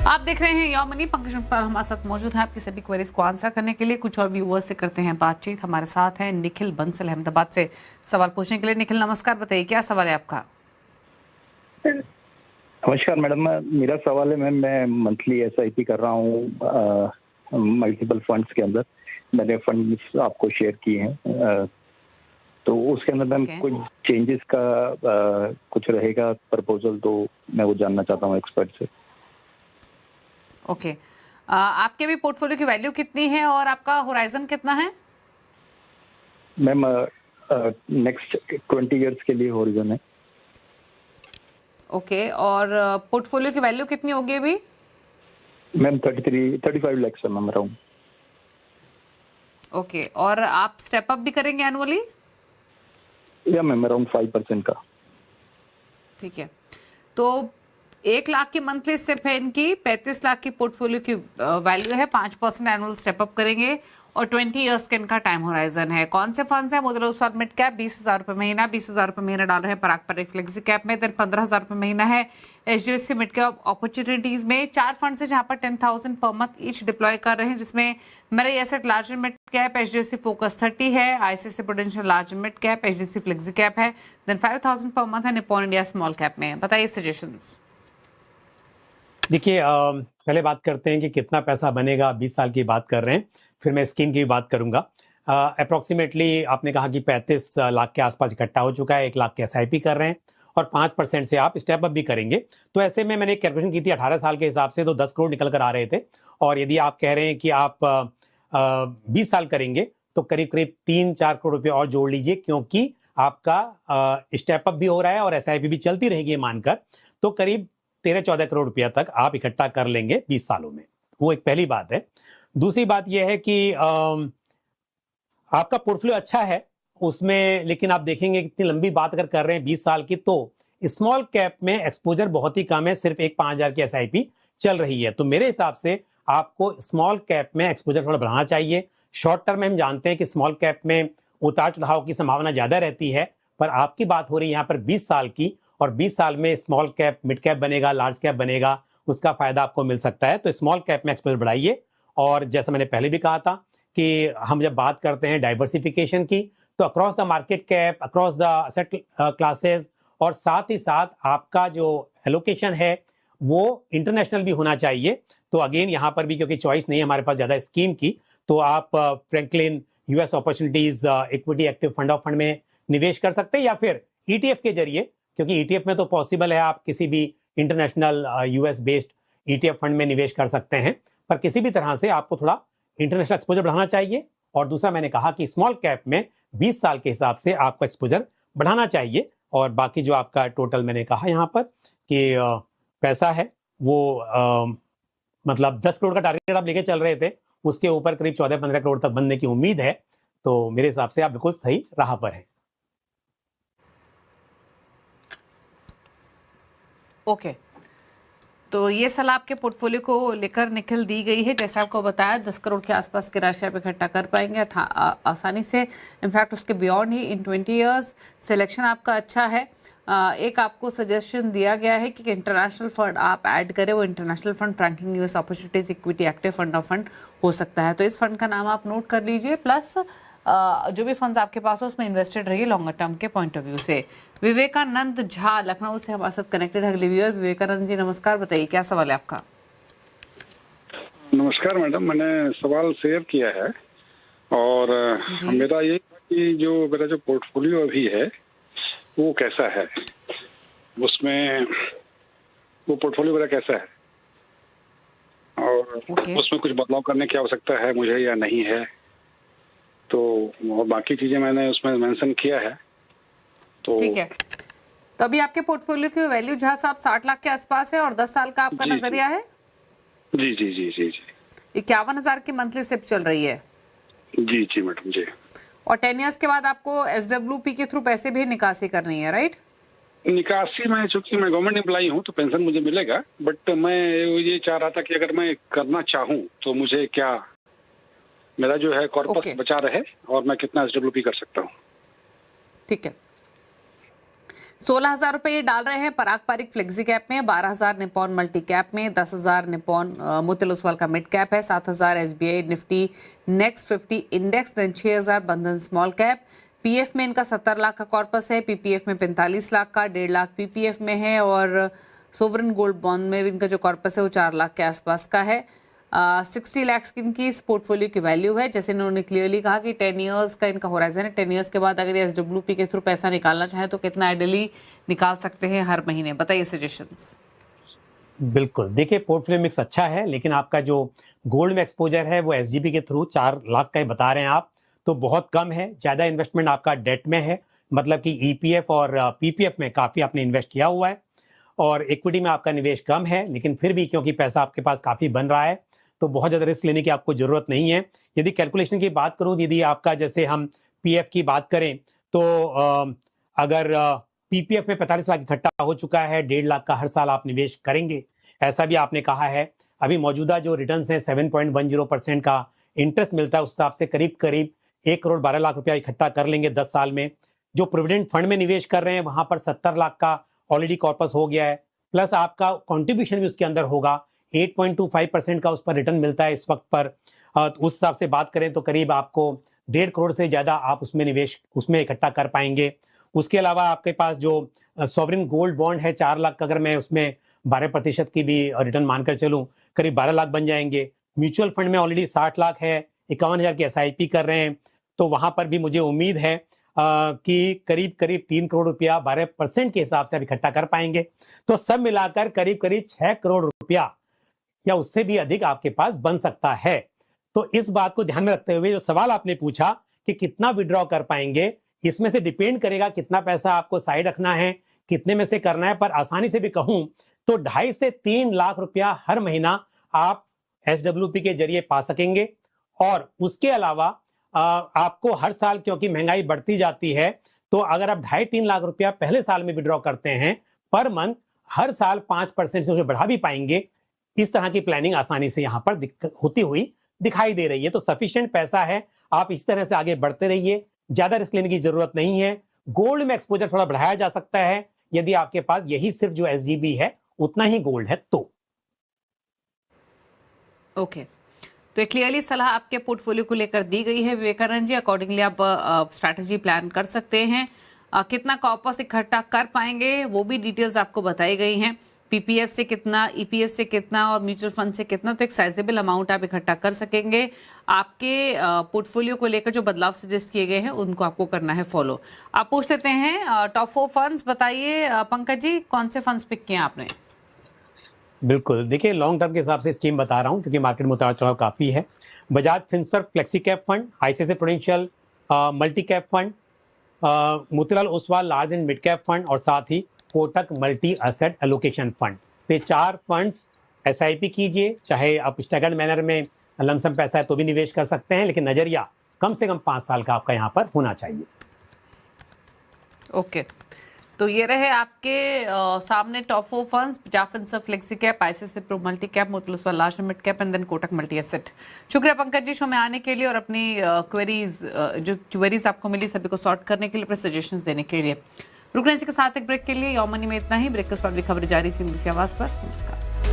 आप देख रहे हैं योर मनी। पंकज पर हमारे साथ मौजूद हैं आपकी सभी क्वेरीज को आंसर करने के लिए। कुछ और व्यूअर्स से करते हैं बातचीत। हमारे साथ हैं निखिल बंसल अहमदाबाद से सवाल पूछने के लिए। निखिल नमस्कार, बताइए क्या सवाल है आपका। नमस्कार मैडम, मेरा सवाल है मैम, मैं मंथली एसआईपी कर रहा हूँ मल्टीपल फंड्स के अंदर। मैंने फंड्स आपको शेयर किए हैं, तो उसके अंदर मैम कुछ चेंजेस का कुछ रहेगा प्रपोजल, तो मैं वो जानना चाहता हूँ एक्सपर्ट से। ओके, आपके भी पोर्टफोलियो की वैल्यू कितनी है और आपका होराइजन कितना है? मैम नेक्स्ट 20 इयर्स के लिए होराइजन है। ओके, और पोर्टफोलियो की वैल्यू कितनी होगी अभी? Ma'am 35 lakh ma'am around. Okay, और आप स्टेप अप भी करेंगे एनुअली? या मैम अराउंड 5% का। ठीक है, तो 1 लाख की मंथली स्टेप है इनकी, 35 लाख की पोर्टफोलियो की वैल्यू है। 5% एनुअल स्टेप अप करेंगे और 20 इयर्स का इनका टाइम होराइजन है। कौन से फंड्स है? मोदी लोकसभा मिड कैप 20,000 रुपये महीना, 20,000 रुपये महीना डाल रहे हैं पराग पर एक फ्लेक्सी कैप में। देन 15,000 रुपये महीना है HDFC मिड कैप अपॉर्चुनिटीज में। 4 फंड्स है जहां पर 10,000 पर मंथ ईच डिप्लॉय कर रहे हैं, जिसमें मेरे asset large mid cap HDFC focus 30 है, ICICI Prudential large mid cap HDFC flexi cap है। देन 5,000 पर मंथ है निप्पॉन इंडिया स्मॉल कैप में। बताइए सजेशंस। देखिए, पहले बात करते हैं कि कितना पैसा बनेगा। 20 साल की बात कर रहे हैं, फिर मैं स्कीम की भी बात करूंगा। अप्रोक्सीमेटली आपने कहा कि 35 लाख के आसपास इकट्ठा हो चुका है। 1 लाख के SIP कर रहे हैं और 5% से आप स्टेप अप भी करेंगे। तो ऐसे में मैंने एक कैलकुलेशन की थी 18 साल के हिसाब से, तो 10 करोड़ निकल कर आ रहे थे। और यदि आप कह रहे हैं कि आप 20 साल करेंगे तो करीब करीब 3-4 करोड़ रुपये और जोड़ लीजिए, क्योंकि आपका स्टेप अप भी हो रहा है और SIP भी चलती रहेगी मानकर, तो करीब 13-14 करोड़ रुपया तक आप इकट्ठा कर लेंगे 20 सालों में। वो एक पहली बात है। दूसरी बात यह है कि आपका पोर्टफोलियो अच्छा है उसमें, लेकिन आप देखेंगे कितनी लंबी बात अगर कर रहे हैं 20 साल की, तो स्मॉल कैप में एक्सपोजर बहुत ही कम है। सिर्फ एक 5,000 की SIP चल रही है। तो मेरे हिसाब से आपको स्मॉल कैप में एक्सपोजर थोड़ा बढ़ाना चाहिए। शॉर्ट टर्म में हम जानते हैं कि स्मॉल कैप में उतार चढ़ाव की संभावना ज्यादा रहती है, पर आपकी बात हो रही है यहाँ पर 20 साल की, और 20 साल में स्मॉल कैप मिड कैप बनेगा, लार्ज कैप बनेगा, उसका फायदा आपको मिल सकता है। तो स्मॉल कैप में एक्सपोजर बढ़ाइए। और जैसा मैंने पहले भी कहा था कि हम जब बात करते हैं डाइवर्सिफिकेशन की, तो across the market cap, across the asset classes, और साथ ही साथ आपका जो एलोकेशन है वो इंटरनेशनल भी होना चाहिए। तो अगेन यहाँ पर भी क्योंकि चॉइस नहीं है हमारे पास ज्यादा स्कीम की, तो आप Franklin US opportunities equity active fund of fund में निवेश कर सकते हैं, या फिर ETF के जरिए, क्योंकि ETF में तो पॉसिबल है आप किसी भी international US based ETF fund में निवेश कर सकते हैं। पर किसी भी तरह से आपको थोड़ा इंटरनेशनल एक्सपोजर बढ़ाना चाहिए। और दूसरा मैंने कहा कि स्मॉल कैप में 20 साल के हिसाब से आपको एक्सपोजर बढ़ाना चाहिए। और बाकी जो आपका टोटल मैंने कहा यहाँ पर कि पैसा है वो मतलब 10 करोड़ का टारगेट आप लेके चल रहे थे, उसके ऊपर करीब 14-15 करोड़ तक बनने की उम्मीद है। तो मेरे हिसाब से आप बिल्कुल सही राह पर हैं। ओके, तो ये सलाह आपके पोर्टफोलियो को लेकर निखिल दी गई है। जैसे आपको बताया 10 करोड़ के आसपास की राशि आप इकट्ठा कर पाएंगे आसानी से, इनफैक्ट उसके बियॉन्ड ही इन 20 इयर्स। सिलेक्शन आपका अच्छा है। एक आपको सजेशन दिया गया है कि इंटरनेशनल फंड आप ऐड करें। वो international fund Franklin US opportunities equity active fund of fund हो सकता है। तो इस फंड का नाम आप नोट कर लीजिए। प्लस जो भी फंड्स आपके पास हो उसमें इन्वेस्टेड रहिए लॉन्गर टर्म के पॉइंट ऑफ व्यू से। विवेकानंद झा लखनऊ से हमारे साथ कनेक्टेड है अगले व्यूअर। विवेकानंद जी नमस्कार, बताइए क्या सवाल है आपका। नमस्कार मैडम, मैंने सवाल शेयर किया है और मेरा ये कि जो मेरा जो पोर्टफोलियो अभी है वो कैसा है, उसमें वो पोर्टफोलियो मेरा कैसा है और उसमें कुछ बदलाव करने की आवश्यकता है मुझे या नहीं है, तो और बाकी चीजें मैंने उसमें मेंशन किया है। तो ठीक है, तो अभी आपके पोर्टफोलियो की वैल्यू जहाँ साहब 60 लाख के आसपास है और 10 साल का आपका नजरिया है? जी जी जी जी जी 51,000 की मंथली सिप चल रही है। जी जी मैडम जी। और 10 इयर्स के बाद आपको SWP के थ्रू पैसे भी निकासी करनी है, राइट? निकासी में चूंकि मैं गवर्नमेंट एम्प्लॉई हूँ तो पेंशन मुझे मिलेगा, बट मैं ये चाह रहा था कि अगर मैं करना चाहूँ तो मुझे क्या, मेरा जो है कॉर्पस बचा रहे और मैं कितना SWP कर सकता हूँ। ठीक है, 16,000 रुपए ये डाल रहे हैं पराग पारिक फ्लेक्सी कैप में, 12,000 निपॉन मल्टी कैप में, 10,000 निपॉन मोतीलाल ओसवाल का मिड कैप है, 7,000 SBI Nifty next 50 index, then 6,000 Bandhan small cap. PF में इनका 70 लाख का कॉर्पस है, पीपीएफ में 45 लाख का, 1.5 लाख पीपीएफ में है, और सोवरेन गोल्ड बॉन्ड में भी इनका जो कॉर्पस है वो 4 लाख के आसपास का है। 60 लाख की इनकी इस पोर्टफोलियो की वैल्यू है। जैसे इन्होंने क्लियरली कहा कि 10 इयर्स का इनका होराइजन है, 10 इयर्स के बाद अगर ये SWP के थ्रू पैसा निकालना चाहे तो कितना आइडियली निकाल सकते हैं हर महीने, बताइए सजेशंस। बिल्कुल, देखिए पोर्टफोलियो मिक्स अच्छा है, लेकिन आपका जो गोल्ड में एक्सपोजर है वो SGB के थ्रू 4 लाख का ही बता रहे हैं आप, तो बहुत कम है। ज़्यादा इन्वेस्टमेंट आपका डेट में है, मतलब कि EPF और PPF में काफ़ी आपने इन्वेस्ट किया हुआ है, और इक्विटी में आपका निवेश कम है, लेकिन फिर भी क्योंकि पैसा आपके पास काफ़ी बन रहा है तो बहुत ज़्यादा रिस्क लेने की आपको ज़रूरत नहीं है। यदि कैलकुलेशन की बात करूँ, यदि आपका जैसे हम PF की बात करें तो अगर PPF में 45 लाख इकट्ठा हो चुका है, 1.5 लाख का हर साल आप निवेश करेंगे, ऐसा भी आपने कहा है। अभी मौजूदा जो रिटर्न्स हैं 7.10% का इंटरेस्ट मिलता है, उस हिसाब से करीब करीब 1 करोड़ 12 लाख रुपया इकट्ठा कर लेंगे 10 साल में। जो प्रोविडेंट फंड में निवेश कर रहे हैं वहां पर 70 लाख का ऑलरेडी कॉर्पस हो गया है, प्लस आपका कॉन्ट्रीब्यूशन भी उसके अंदर होगा, 8.25% का उस पर रिटर्न मिलता है इस वक्त पर। उस हिसाब से बात करें तो करीब आपको 1.5 करोड़ से ज़्यादा आप उसमें निवेश उसमें इकट्ठा कर पाएंगे। उसके अलावा आपके पास जो सॉवरेन गोल्ड बॉन्ड है 4 लाख का, अगर मैं उसमें 12% की भी रिटर्न मानकर चलूँ, करीब 12 लाख बन जाएंगे। म्यूचुअल फंड में ऑलरेडी 60 लाख है, 51,000 की SIP कर रहे हैं, तो वहाँ पर भी मुझे उम्मीद है कि करीब करीब 3 करोड़ रुपया 12% के हिसाब से आप इकट्ठा कर पाएंगे। तो सब मिलाकर करीब करीब 6 करोड़ रुपया या उससे भी अधिक आपके पास बन सकता है। तो इस बात को ध्यान में रखते हुए जो सवाल आपने पूछा कि कितना विड्रॉ कर पाएंगे, इसमें से डिपेंड करेगा कितना पैसा आपको साइड रखना है, कितने में से करना है। पर आसानी से भी कहूं तो 2.5 से 3 लाख रुपया हर महीना आप SWP के जरिए पा सकेंगे। और उसके अलावा आपको हर साल, क्योंकि महंगाई बढ़ती जाती है, तो अगर आप 2.5-3 लाख रुपया पहले साल में विड्रॉ करते हैं पर मंथ, हर साल 5% से उसे बढ़ा भी पाएंगे। इस तरह की प्लानिंग आसानी से यहाँ पर होती हुई दिखाई दे रही है। तो सफिशिएंट पैसा है, आप इस तरह से आगे बढ़ते रहिए, ज्यादा रिस्क लेने की जरूरत नहीं है। गोल्ड में एक्सपोजर थोड़ा बढ़ाया जा सकता है यदि आपके पास यही सिर्फ जो SGB है उतना ही गोल्ड है तो। ओके, तो क्लियरली सलाह आपके पोर्टफोलियो को लेकर दी गई है विवेकानंद जी। अकॉर्डिंगली आप स्ट्रैटेजी प्लान कर सकते हैं। कितना कॉर्पस इकट्ठा कर पाएंगे वो भी डिटेल्स आपको बताई गई हैं, PPF से कितना, EPF से कितना और म्यूचुअल फंड से कितना, तो एक साइजेबल अमाउंट आप इकट्ठा कर सकेंगे। आपके पोर्टफोलियो को लेकर जो बदलाव सजेस्ट किए गए हैं उनको आपको करना है फॉलो। आप पूछ लेते हैं टॉप 4 फंड्स बताइए पंकज जी, कौन से फंड्स पिक किए आपने? बिल्कुल, देखिए लॉन्ग टर्म के हिसाब से स्कीम बता रहा हूं क्योंकि मार्केट में उतार चढ़ाव काफी है। Bajaj Finserv flexi cap fund, ICICI Prudential multi cap fund, Motilal Oswal large and mid cap fund, और साथ ही Kotak multi asset allocation fund. तो 4 फंड्स SIP कीजिए, चाहे आप स्टैगर्ड मैनर में लमसम पैसा है तो भी निवेश कर सकते हैं, लेकिन नजरिया कम से कम 5 साल का आपका यहाँ पर होना चाहिए। ओके, तो ये रहे आपके सामने top 4 funds, Bajaj Finserv flexi cap, ICICI Pru multi cap, Motilal Oswal large and mid cap and then Kotak multi asset. शुक्रिया पंकज जी शो में आने के लिए और अपनी जो क्वेरीज आपको मिली सभी को सॉर्ट करने के लिए, अपने सजेशंस देने के लिए। रुकने के साथ एक ब्रेक के लिए, यौमनी में इतना ही। ब्रेक के बाद भी खबरें जारी सी आवाज पर। नमस्कार।